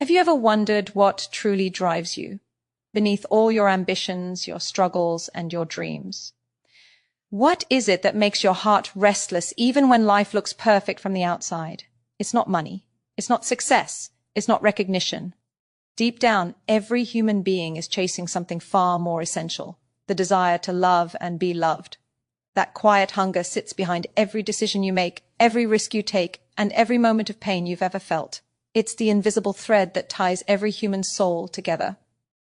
Have you ever wondered what truly drives you, beneath all your ambitions, your struggles, and your dreams? What is it that makes your heart restless even when life looks perfect from the outside? It's not money. It's not success. It's not recognition. Deep down, every human being is chasing something far more essential, the desire to love and be loved. That quiet hunger sits behind every decision you make, every risk you take, and every moment of pain you've ever felt. It's the invisible thread that ties every human soul together.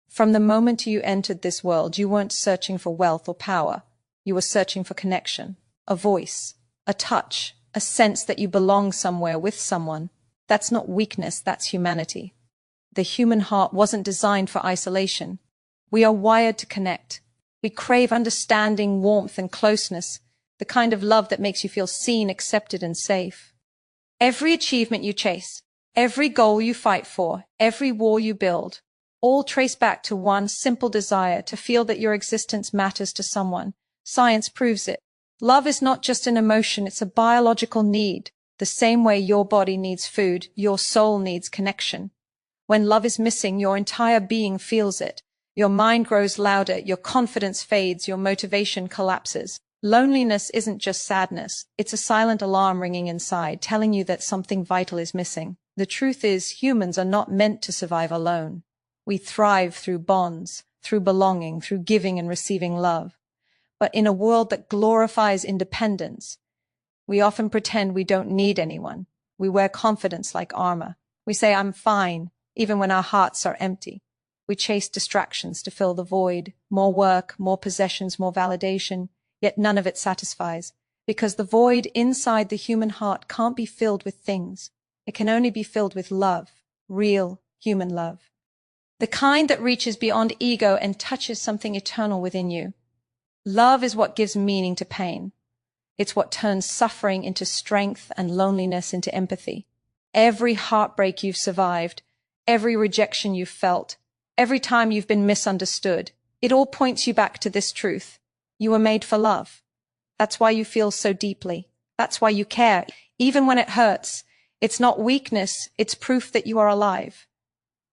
From the moment you entered this world, you weren't searching for wealth or power. You were searching for connection, a voice, a touch, a sense that you belong somewhere with someone. That's not weakness, that's humanity. The human heart wasn't designed for isolation. We are wired to connect. We crave understanding, warmth, and closeness, the kind of love that makes you feel seen, accepted, and safe. Every achievement you chase, every goal you fight for, every wall you build, all trace back to one simple desire to feel that your existence matters to someone. Science proves it. Love is not just an emotion, it's a biological need. The same way your body needs food, your soul needs connection. When love is missing, your entire being feels it. Your mind grows louder, your confidence fades, your motivation collapses. Loneliness isn't just sadness, it's a silent alarm ringing inside, telling you that something vital is missing. The truth is, humans are not meant to survive alone. We thrive through bonds, through belonging, through giving and receiving love. But in a world that glorifies independence, we often pretend we don't need anyone. We wear confidence like armor. We say, "I'm fine," even when our hearts are empty. We chase distractions to fill the void, more work, more possessions, more validation, yet none of it satisfies, because the void inside the human heart can't be filled with things. It can only be filled with love, real human love. The kind that reaches beyond ego and touches something eternal within you. Love is what gives meaning to pain. It's what turns suffering into strength and loneliness into empathy. Every heartbreak you've survived, every rejection you've felt, every time you've been misunderstood, it all points you back to this truth. You were made for love. That's why you feel so deeply. That's why you care. Even when it hurts, it's not weakness, it's proof that you are alive.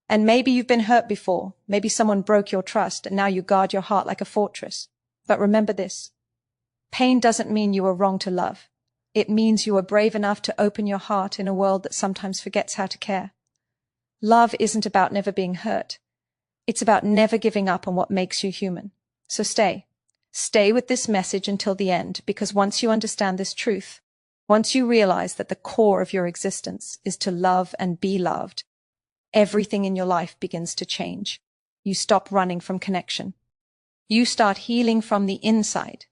And maybe you've been hurt before. Maybe someone broke your trust and now you guard your heart like a fortress. But remember this. Pain doesn't mean you were wrong to love. It means you were brave enough to open your heart in a world that sometimes forgets how to care. Love isn't about never being hurt. It's about never giving up on what makes you human. So stay. Stay with this message until the end, because once you understand this truth, once you realize that the core of your existence is to love and be loved, everything in your life begins to change. You stop running from connection. You start healing from the inside.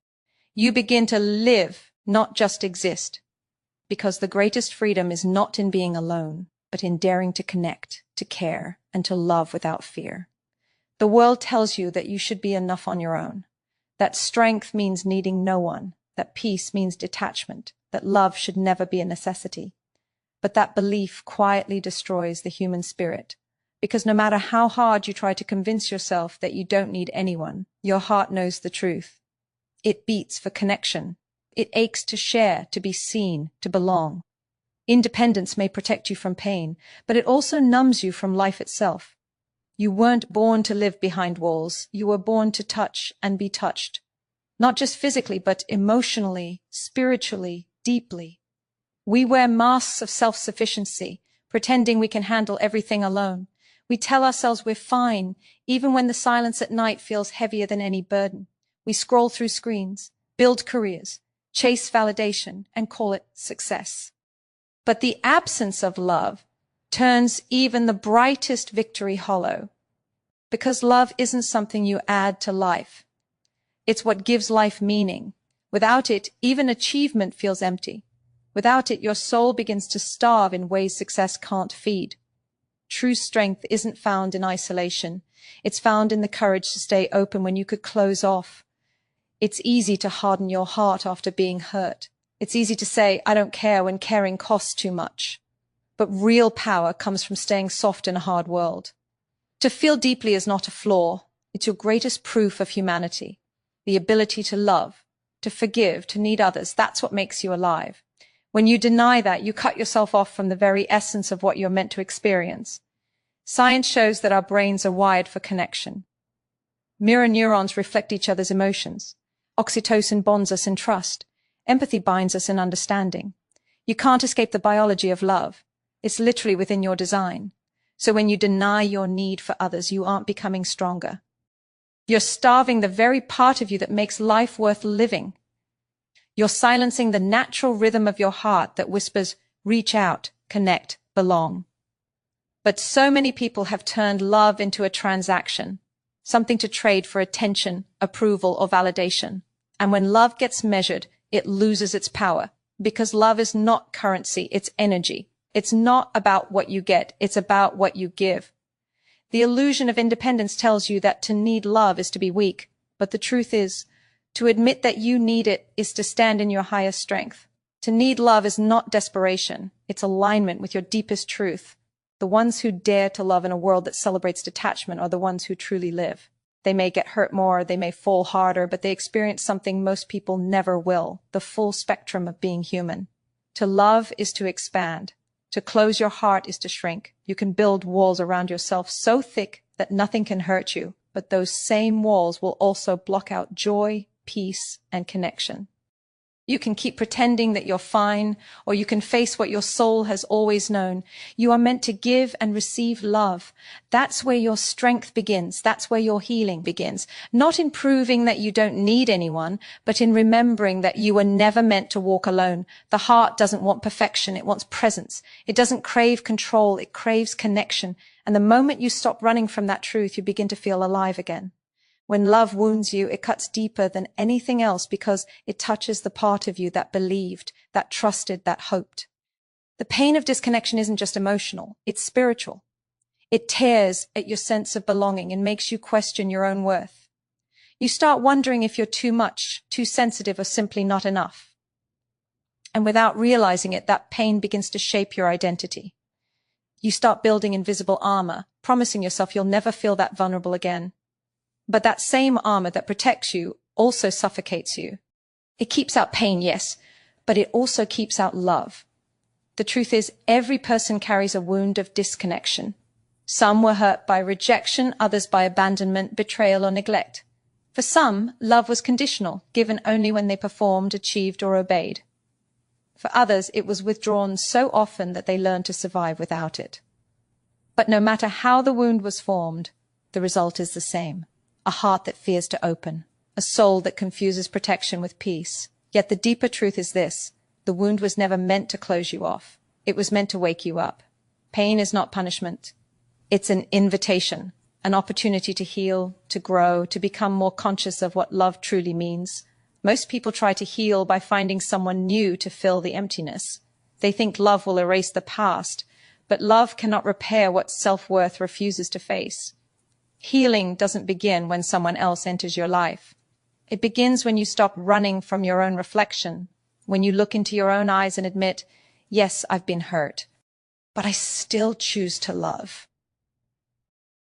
You begin to live, not just exist. Because the greatest freedom is not in being alone, but in daring to connect, to care, and to love without fear. The world tells you that you should be enough on your own, that strength means needing no one, that peace means detachment, that love should never be a necessity. But that belief quietly destroys the human spirit, because no matter how hard you try to convince yourself that you don't need anyone, your heart knows the truth. It beats for connection. It aches to share, to be seen, to belong. Independence may protect you from pain, but it also numbs you from life itself. You weren't born to live behind walls. You were born to touch and be touched. Not just physically, but emotionally, spiritually, deeply. We wear masks of self-sufficiency, pretending we can handle everything alone. We tell ourselves we're fine, even when the silence at night feels heavier than any burden. We scroll through screens, build careers, chase validation, and call it success. But the absence of love turns even the brightest victory hollow. Because love isn't something you add to life. It's what gives life meaning. Without it, even achievement feels empty. Without it, your soul begins to starve in ways success can't feed. True strength isn't found in isolation. It's found in the courage to stay open when you could close off. It's easy to harden your heart after being hurt. It's easy to say, "I don't care," when caring costs too much. But real power comes from staying soft in a hard world. To feel deeply is not a flaw. It's your greatest proof of humanity. The ability to love, to forgive, to need others. That's what makes you alive. When you deny that, you cut yourself off from the very essence of what you're meant to experience. Science shows that our brains are wired for connection. Mirror neurons reflect each other's emotions. Oxytocin bonds us in trust. Empathy binds us in understanding. You can't escape the biology of love. It's literally within your design. So when you deny your need for others, you aren't becoming stronger. You're starving the very part of you that makes life worth living. You're silencing the natural rhythm of your heart that whispers, reach out, connect, belong. But so many people have turned love into a transaction, something to trade for attention, approval, or validation. And when love gets measured, it loses its power, because love is not currency, it's energy. It's not about what you get, it's about what you give. The illusion of independence tells you that to need love is to be weak, but the truth is, to admit that you need it is to stand in your highest strength. To need love is not desperation, it's alignment with your deepest truth. The ones who dare to love in a world that celebrates detachment are the ones who truly live. They may get hurt more, they may fall harder, but they experience something most people never will, the full spectrum of being human. To love is to expand. To close your heart is to shrink. You can build walls around yourself so thick that nothing can hurt you, but those same walls will also block out joy, peace, and connection. You can keep pretending that you're fine, or you can face what your soul has always known. You are meant to give and receive love. That's where your strength begins. That's where your healing begins. Not in proving that you don't need anyone, but in remembering that you were never meant to walk alone. The heart doesn't want perfection. It wants presence. It doesn't crave control. It craves connection. And the moment you stop running from that truth, you begin to feel alive again. When love wounds you, it cuts deeper than anything else because it touches the part of you that believed, that trusted, that hoped. The pain of disconnection isn't just emotional, it's spiritual. It tears at your sense of belonging and makes you question your own worth. You start wondering if you're too much, too sensitive, or simply not enough. And without realizing it, that pain begins to shape your identity. You start building invisible armor, promising yourself you'll never feel that vulnerable again. But that same armor that protects you also suffocates you. It keeps out pain, yes, but it also keeps out love. The truth is, every person carries a wound of disconnection. Some were hurt by rejection, others by abandonment, betrayal, or neglect. For some, love was conditional, given only when they performed, achieved, or obeyed. For others, it was withdrawn so often that they learned to survive without it. But no matter how the wound was formed, the result is the same. A heart that fears to open, a soul that confuses protection with peace. Yet the deeper truth is this: the wound was never meant to close you off. It was meant to wake you up. Pain is not punishment. It's an invitation, an opportunity to heal, to grow, to become more conscious of what love truly means. Most people try to heal by finding someone new to fill the emptiness. They think love will erase the past, but love cannot repair what self-worth refuses to face. Healing doesn't begin when someone else enters your life. It begins when you stop running from your own reflection, when you look into your own eyes and admit, yes, I've been hurt, but I still choose to love.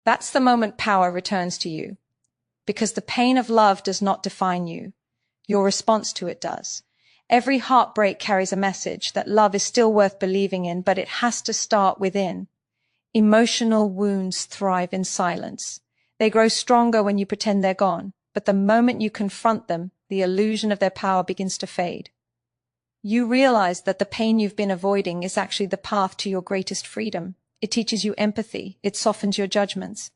That's the moment power returns to you, because the pain of love does not define you. Your response to it does. Every heartbreak carries a message that love is still worth believing in, but it has to start within. Emotional wounds thrive in silence. They grow stronger when you pretend they're gone, but the moment you confront them, the illusion of their power begins to fade. You realize that the pain you've been avoiding is actually the path to your greatest freedom. It teaches you empathy. It softens your judgments.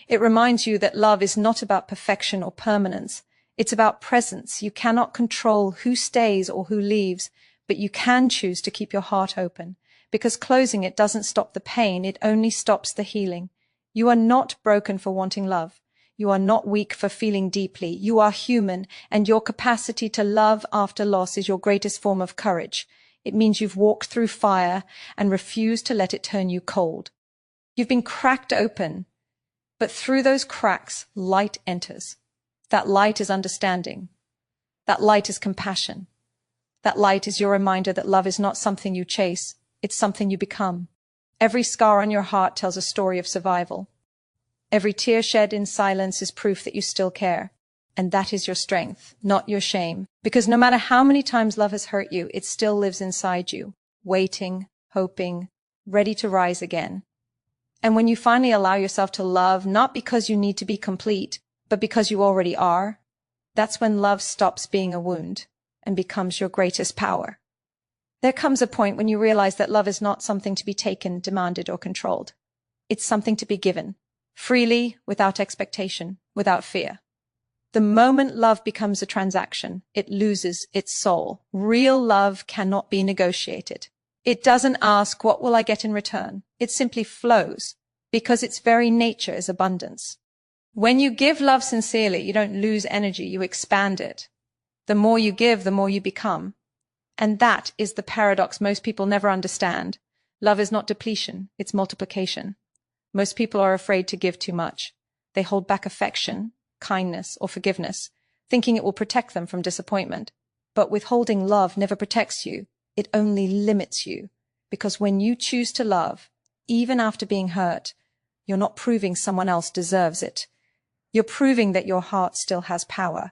It reminds you that love is not about perfection or permanence. It's about presence. You cannot control who stays or who leaves, but you can choose to keep your heart open, because closing it doesn't stop the pain. It only stops the healing. You are not broken for wanting love. You are not weak for feeling deeply. You are human, and your capacity to love after loss is your greatest form of courage. It means you've walked through fire and refused to let it turn you cold. You've been cracked open, but through those cracks, light enters. That light is understanding. That light is compassion. That light is your reminder that love is not something you chase. It's something you become. Every scar on your heart tells a story of survival. Every tear shed in silence is proof that you still care. And that is your strength, not your shame. Because no matter how many times love has hurt you, it still lives inside you, waiting, hoping, ready to rise again. And when you finally allow yourself to love, not because you need to be complete, but because you already are, that's when love stops being a wound and becomes your greatest power. There comes a point when you realize that love is not something to be taken, demanded, or controlled. It's something to be given, freely, without expectation, without fear. The moment love becomes a transaction, it loses its soul. Real love cannot be negotiated. It doesn't ask, what will I get in return? It simply flows, because its very nature is abundance. When you give love sincerely, you don't lose energy, you expand it. The more you give, the more you become. And that is the paradox most people never understand. Love is not depletion, it's multiplication. Most people are afraid to give too much. They hold back affection, kindness, or forgiveness, thinking it will protect them from disappointment. But withholding love never protects you. It only limits you. Because when you choose to love, even after being hurt, you're not proving someone else deserves it. You're proving that your heart still has power.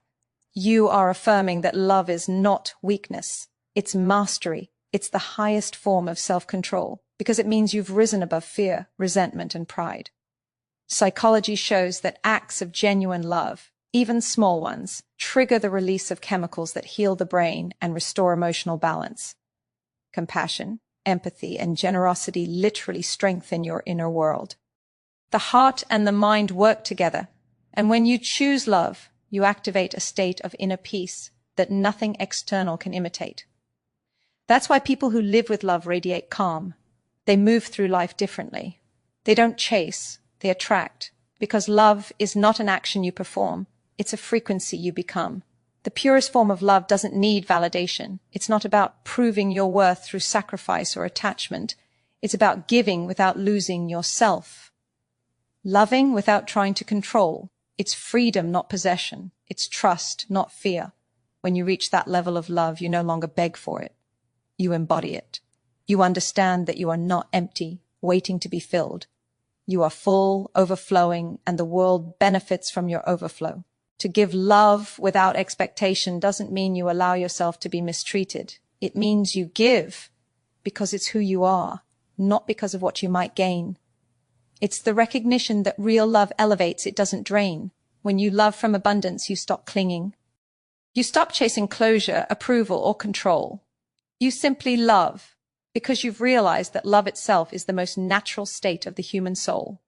You are affirming that love is not weakness. It's mastery. It's the highest form of self-control, because it means you've risen above fear, resentment, and pride. Psychology shows that acts of genuine love, even small ones, trigger the release of chemicals that heal the brain and restore emotional balance. Compassion, empathy, and generosity literally strengthen your inner world. The heart and the mind work together, and when you choose love, you activate a state of inner peace that nothing external can imitate. That's why people who live with love radiate calm. They move through life differently. They don't chase, they attract, because love is not an action you perform, it's a frequency you become. The purest form of love doesn't need validation. It's not about proving your worth through sacrifice or attachment. It's about giving without losing yourself. Loving without trying to control. It's freedom, not possession. It's trust, not fear. When you reach that level of love, you no longer beg for it. You embody it. You understand that you are not empty, waiting to be filled. You are full, overflowing, and the world benefits from your overflow. To give love without expectation doesn't mean you allow yourself to be mistreated. It means you give because it's who you are, not because of what you might gain. It's the recognition that real love elevates, it doesn't drain. When you love from abundance, you stop clinging. You stop chasing closure, approval, or control. You simply love because you've realized that love itself is the most natural state of the human soul.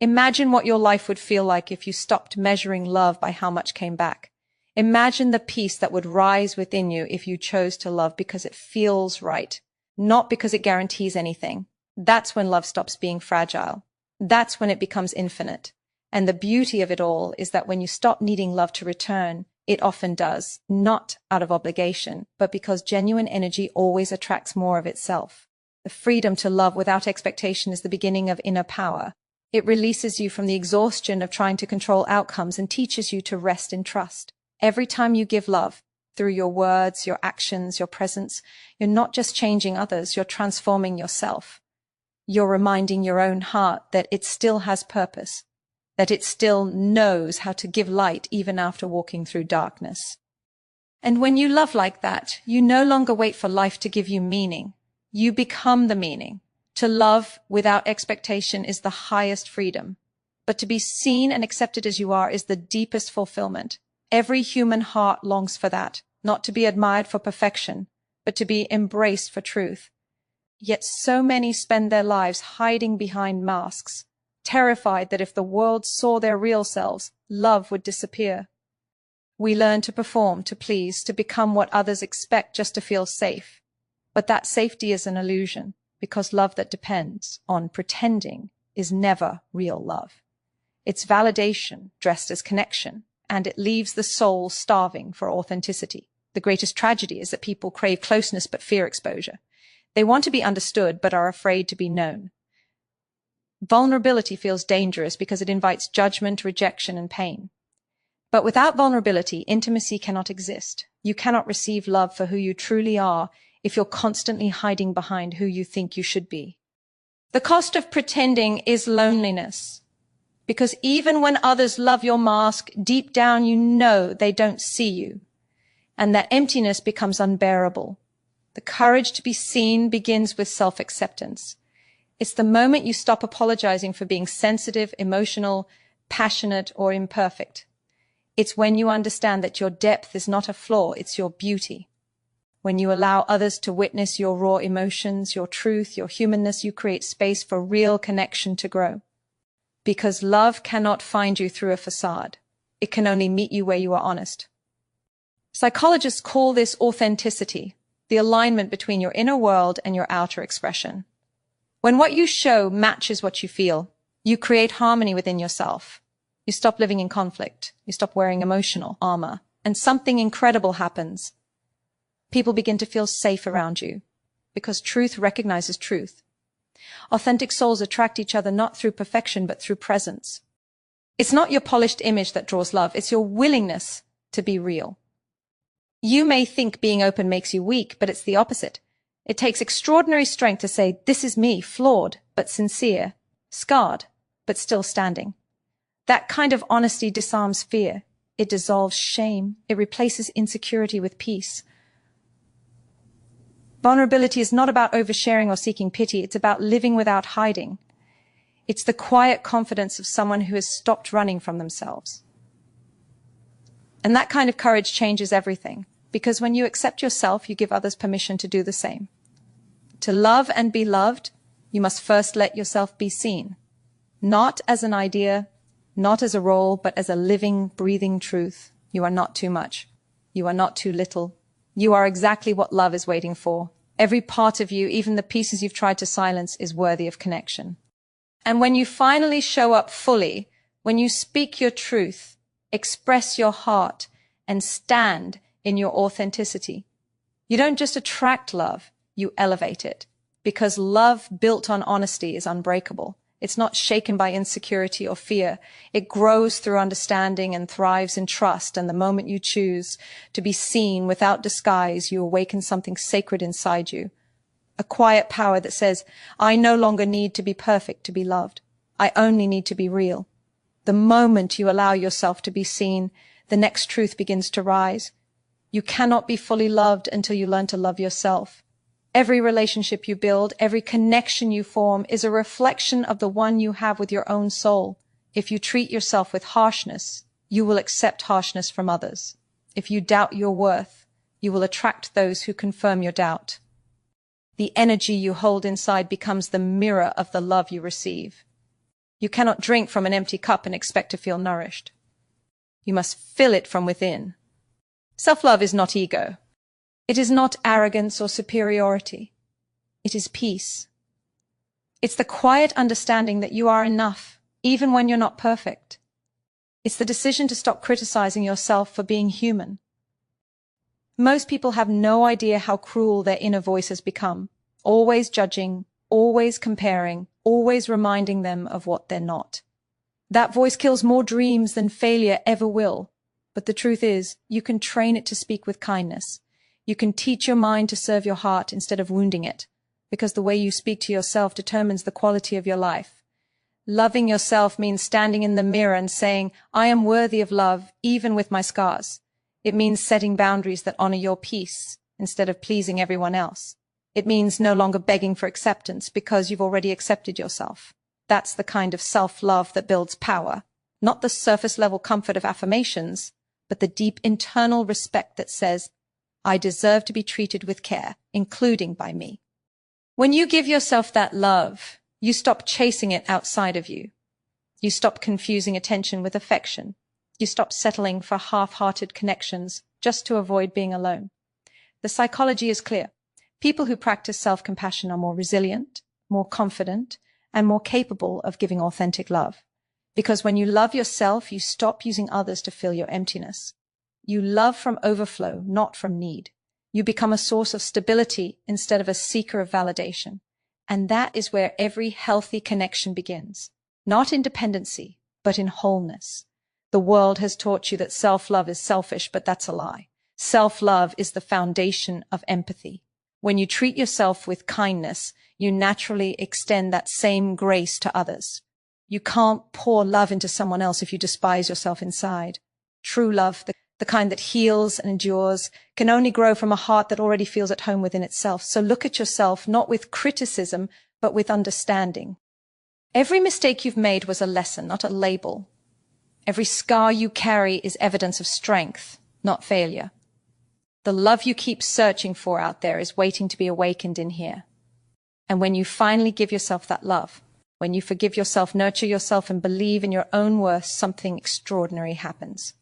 Imagine what your life would feel like if you stopped measuring love by how much came back. Imagine the peace that would rise within you if you chose to love because it feels right, not because it guarantees anything. That's when love stops being fragile. That's when it becomes infinite. And the beauty of it all is that when you stop needing love to return, it often does, not out of obligation, but because genuine energy always attracts more of itself. The freedom to love without expectation is the beginning of inner power. It releases you from the exhaustion of trying to control outcomes and teaches you to rest in trust. Every time you give love, through your words, your actions, your presence, you're not just changing others, you're transforming yourself. You're reminding your own heart that it still has purpose, that it still knows how to give light even after walking through darkness. And when you love like that, you no longer wait for life to give you meaning. You become the meaning. To love without expectation is the highest freedom. But to be seen and accepted as you are is the deepest fulfillment. Every human heart longs for that, not to be admired for perfection, but to be embraced for truth. Yet so many spend their lives hiding behind masks, terrified that if the world saw their real selves, love would disappear. We learn to perform, to please, to become what others expect just to feel safe. But that safety is an illusion, because love that depends on pretending is never real love. It's validation dressed as connection, and it leaves the soul starving for authenticity. The greatest tragedy is that people crave closeness but fear exposure. They want to be understood but are afraid to be known. Vulnerability feels dangerous because it invites judgment, rejection, and pain. But without vulnerability, intimacy cannot exist. You cannot receive love for who you truly are if you're constantly hiding behind who you think you should be. The cost of pretending is loneliness, because even when others love your mask, deep down you know they don't see you, and that emptiness becomes unbearable. The courage to be seen begins with self-acceptance. It's the moment you stop apologizing for being sensitive, emotional, passionate, or imperfect. It's when you understand that your depth is not a flaw, it's your beauty. When you allow others to witness your raw emotions, your truth, your humanness, you create space for real connection to grow. Because love cannot find you through a facade. It can only meet you where you are honest. Psychologists call this authenticity, the alignment between your inner world and your outer expression. When what you show matches what you feel, you create harmony within yourself. You stop living in conflict. You stop wearing emotional armor. And something incredible happens. People begin to feel safe around you because truth recognizes truth. Authentic souls attract each other not through perfection, but through presence. It's not your polished image that draws love. It's your willingness to be real. You may think being open makes you weak, but it's the opposite. It takes extraordinary strength to say, this is me, flawed, but sincere, scarred, but still standing. That kind of honesty disarms fear. It dissolves shame. It replaces insecurity with peace. Vulnerability is not about oversharing or seeking pity. It's about living without hiding. It's the quiet confidence of someone who has stopped running from themselves. And that kind of courage changes everything, because when you accept yourself, you give others permission to do the same. To love and be loved, you must first let yourself be seen, not as an idea, not as a role, but as a living, breathing truth. You are not too much. You are not too little. You are exactly what love is waiting for. Every part of you, even the pieces you've tried to silence, is worthy of connection. And when you finally show up fully, when you speak your truth, express your heart, and stand in your authenticity, you don't just attract love, you elevate it. Because love built on honesty is unbreakable. It's not shaken by insecurity or fear. It grows through understanding and thrives in trust. And the moment you choose to be seen without disguise, you awaken something sacred inside you. A quiet power that says, I no longer need to be perfect to be loved. I only need to be real. The moment you allow yourself to be seen, the next truth begins to rise. You cannot be fully loved until you learn to love yourself. Every relationship you build, every connection you form is a reflection of the one you have with your own soul. If you treat yourself with harshness, you will accept harshness from others. If you doubt your worth, you will attract those who confirm your doubt. The energy you hold inside becomes the mirror of the love you receive. You cannot drink from an empty cup and expect to feel nourished. You must fill it from within. Self-love is not ego. It is not arrogance or superiority. It is peace. It's the quiet understanding that you are enough, even when you're not perfect. It's the decision to stop criticizing yourself for being human. Most people have no idea how cruel their inner voice has become, always judging, always comparing, always reminding them of what they're not. That voice kills more dreams than failure ever will. But the truth is, you can train it to speak with kindness. You can teach your mind to serve your heart instead of wounding it, because the way you speak to yourself determines the quality of your life. Loving yourself means standing in the mirror and saying, I am worthy of love, even with my scars. It means setting boundaries that honor your peace instead of pleasing everyone else. It means no longer begging for acceptance because you've already accepted yourself. That's the kind of self-love that builds power, not the surface-level comfort of affirmations, but the deep internal respect that says, I deserve to be treated with care, including by me. When you give yourself that love, you stop chasing it outside of you. You stop confusing attention with affection. You stop settling for half-hearted connections just to avoid being alone. The psychology is clear. People who practice self-compassion are more resilient, more confident, and more capable of giving authentic love. Because when you love yourself, you stop using others to fill your emptiness. You love from overflow, not from need. You become a source of stability instead of a seeker of validation. And that is where every healthy connection begins. Not in dependency, but in wholeness. The world has taught you that self-love is selfish, but that's a lie. Self-love is the foundation of empathy. When you treat yourself with kindness, you naturally extend that same grace to others. You can't pour love into someone else if you despise yourself inside. True love, the kind that heals and endures, can only grow from a heart that already feels at home within itself. So look at yourself not with criticism, but with understanding. Every mistake you've made was a lesson, not a label. Every scar you carry is evidence of strength, not failure. The love you keep searching for out there is waiting to be awakened in here. And when you finally give yourself that love, when you forgive yourself, nurture yourself, and believe in your own worth, something extraordinary happens.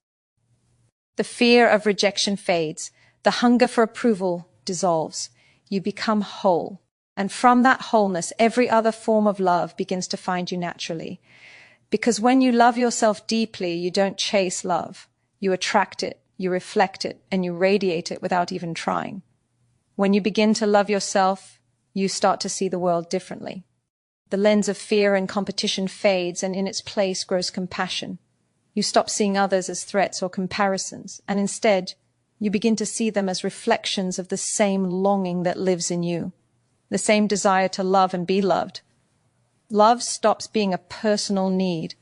The fear of rejection fades. The hunger for approval dissolves. You become whole. And from that wholeness, every other form of love begins to find you naturally. Because when you love yourself deeply, you don't chase love. You attract it, you reflect it, and you radiate it without even trying. When you begin to love yourself, you start to see the world differently. The lens of fear and competition fades, and in its place grows compassion. You stop seeing others as threats or comparisons, and instead, you begin to see them as reflections of the same longing that lives in you, the same desire to love and be loved. Love stops being a personal need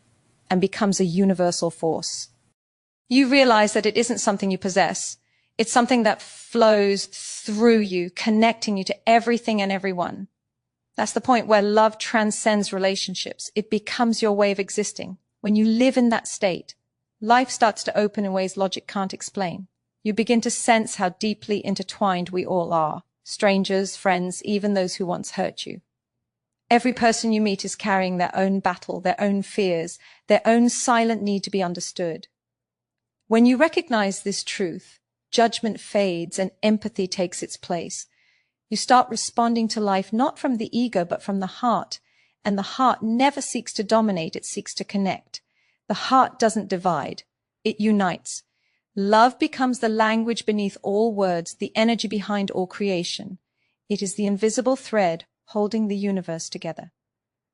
and becomes a universal force. You realize that it isn't something you possess. It's something that flows through you, connecting you to everything and everyone. That's the point where love transcends relationships. It becomes your way of existing. When you live in that state, life starts to open in ways logic can't explain. You begin to sense how deeply intertwined we all are. Strangers, friends, even those who once hurt you. Every person you meet is carrying their own battle, their own fears, their own silent need to be understood. When you recognize this truth, judgment fades and empathy takes its place. You start responding to life not from the ego but from the heart, and the heart never seeks to dominate, it seeks to connect. The heart doesn't divide, it unites. Love becomes the language beneath all words, the energy behind all creation. It is the invisible thread holding the universe together.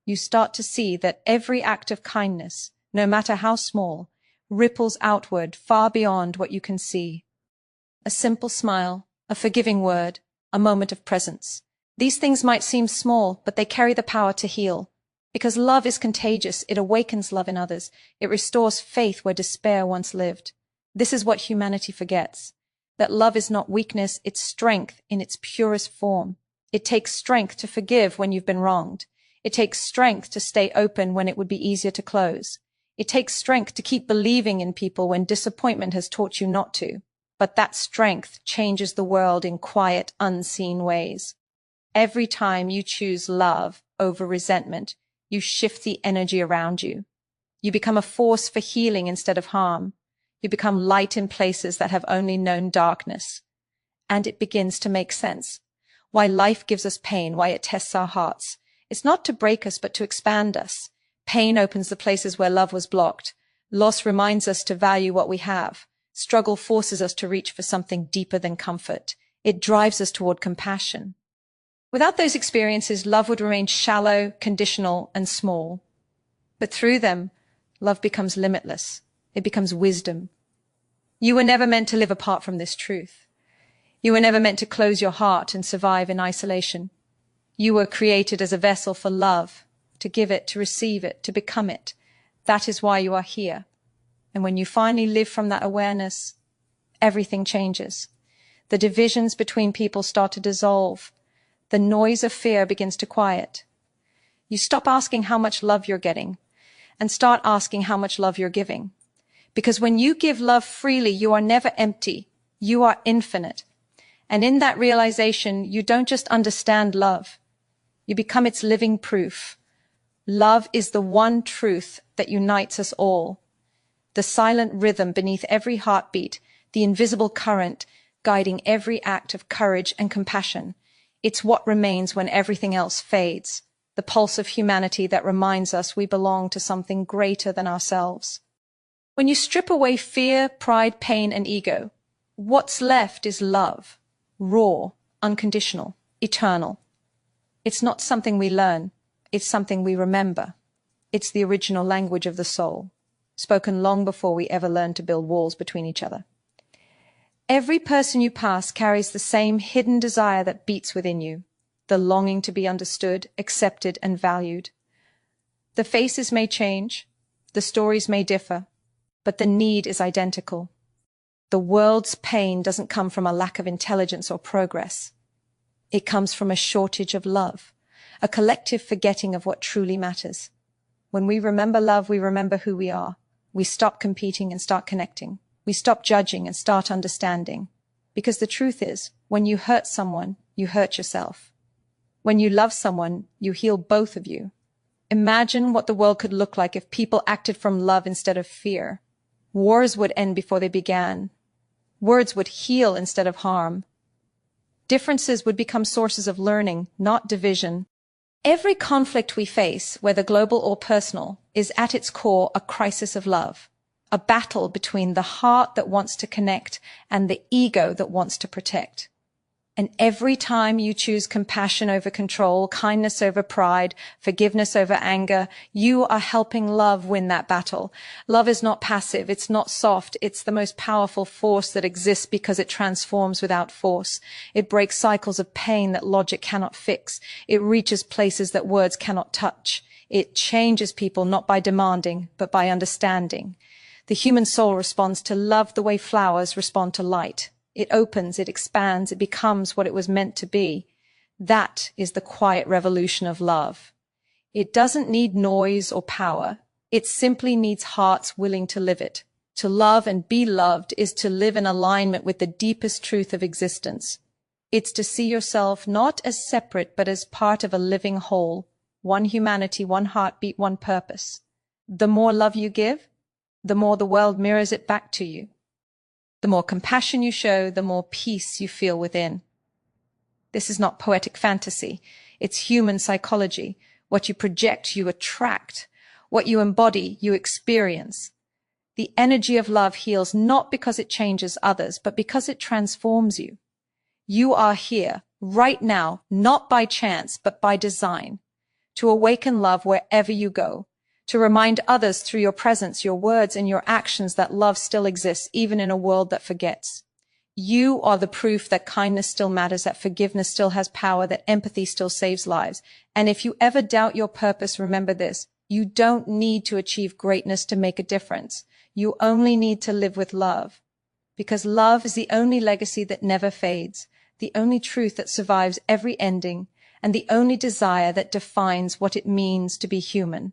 You start to see that every act of kindness, no matter how small, ripples outward far beyond what you can see. A simple smile, a forgiving word, a moment of presence. These things might seem small, but they carry the power to heal. Because love is contagious, it awakens love in others. It restores faith where despair once lived. This is what humanity forgets, that love is not weakness, it's strength in its purest form. It takes strength to forgive when you've been wronged. It takes strength to stay open when it would be easier to close. It takes strength to keep believing in people when disappointment has taught you not to. But that strength changes the world in quiet, unseen ways. Every time you choose love over resentment, you shift the energy around you. You become a force for healing instead of harm. You become light in places that have only known darkness. And it begins to make sense. Why life gives us pain, why it tests our hearts. It's not to break us, but to expand us. Pain opens the places where love was blocked. Loss reminds us to value what we have. Struggle forces us to reach for something deeper than comfort. It drives us toward compassion. Without those experiences, love would remain shallow, conditional, and small. But through them, love becomes limitless. It becomes wisdom. You were never meant to live apart from this truth. You were never meant to close your heart and survive in isolation. You were created as a vessel for love, to give it, to receive it, to become it. That is why you are here. And when you finally live from that awareness, everything changes. The divisions between people start to dissolve. The noise of fear begins to quiet. You stop asking how much love you're getting and start asking how much love you're giving. Because when you give love freely, you are never empty. You are infinite. And in that realization, you don't just understand love. You become its living proof. Love is the one truth that unites us all. The silent rhythm beneath every heartbeat, the invisible current guiding every act of courage and compassion. It's what remains when everything else fades. The pulse of humanity that reminds us we belong to something greater than ourselves. When you strip away fear, pride, pain, and ego, what's left is love. Raw, unconditional, eternal. It's not something we learn. It's something we remember. It's the original language of the soul, spoken long before we ever learned to build walls between each other. Every person you pass carries the same hidden desire that beats within you, the longing to be understood, accepted, and valued. The faces may change, the stories may differ, but the need is identical. The world's pain doesn't come from a lack of intelligence or progress. It comes from a shortage of love, a collective forgetting of what truly matters. When we remember love, we remember who we are. We stop competing and start connecting. We stop judging and start understanding. Because the truth is, when you hurt someone, you hurt yourself. When you love someone, you heal both of you. Imagine what the world could look like if people acted from love instead of fear. Wars would end before they began. Words would heal instead of harm. Differences would become sources of learning, not division. Every conflict we face, whether global or personal, is at its core a crisis of love, a battle between the heart that wants to connect and the ego that wants to protect. And every time you choose compassion over control, kindness over pride, forgiveness over anger, you are helping love win that battle. Love is not passive. It's not soft. It's the most powerful force that exists because it transforms without force. It breaks cycles of pain that logic cannot fix. It reaches places that words cannot touch. It changes people not by demanding, but by understanding. The human soul responds to love the way flowers respond to light. It opens, it expands, it becomes what it was meant to be. That is the quiet revolution of love. It doesn't need noise or power. It simply needs hearts willing to live it. To love and be loved is to live in alignment with the deepest truth of existence. It's to see yourself not as separate, but as part of a living whole. One humanity, one heartbeat, one purpose. The more love you give, the more the world mirrors it back to you. The more compassion you show, the more peace you feel within. This is not poetic fantasy. It's human psychology. What you project, you attract. What you embody, you experience. The energy of love heals not because it changes others, but because it transforms you. You are here, right now, not by chance, but by design, to awaken love wherever you go. To remind others through your presence, your words, and your actions that love still exists, even in a world that forgets. You are the proof that kindness still matters, that forgiveness still has power, that empathy still saves lives. And if you ever doubt your purpose, remember this. You don't need to achieve greatness to make a difference. You only need to live with love. Because love is the only legacy that never fades, the only truth that survives every ending, and the only desire that defines what it means to be human.